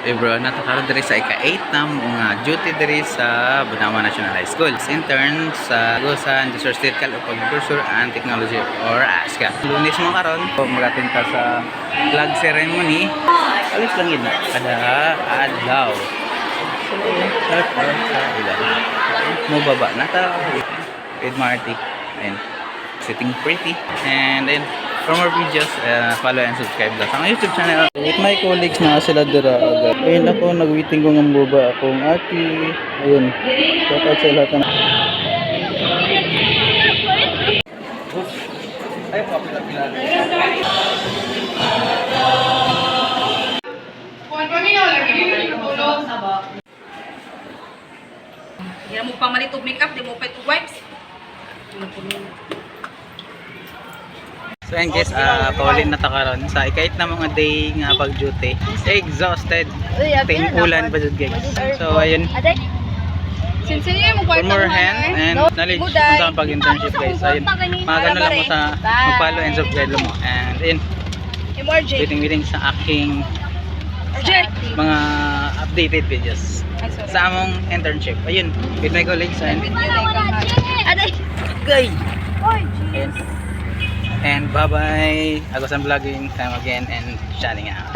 Bro, natakaroon diri sa ika-8 na mga duty diri sa Bunawan National High School. Intern sa Agusan, Desert State Cal of Agriculture and Technology or ASCA. Lunes mo karon, magatin ka sa flag ceremony. Alis lang yun na. Kada adlaw. So, sa ilan. Mo baba na ta. With Marty. And sitting pretty. And then, for more videos, follow and subscribe lang sa YouTube channel. With my colleagues na sila dira agad. Ayun ako, nag-waiting ko ng boba akong ati. Ayun. Shout out sa lahat na. Ay, papila-pila. Hindi mo pa malitog makeup, di mo pa ito wipes. So ayun guys, paulin na takaron sa ika-8 na mga day nga pag-duty. Exhausted. Ting ulan ba jud guys. So ayun. Sinsinya mo For kwarta more hand and knowledge kung saan pag-internship guys. Ayun. Magano lang mo sa mag-follow and subscribe mo. And ayun. Waiting sa aking mga updated videos sa among internship. Ayun, with my colleagues and guys. And bye bye. Agusan vlogging time again and shining out.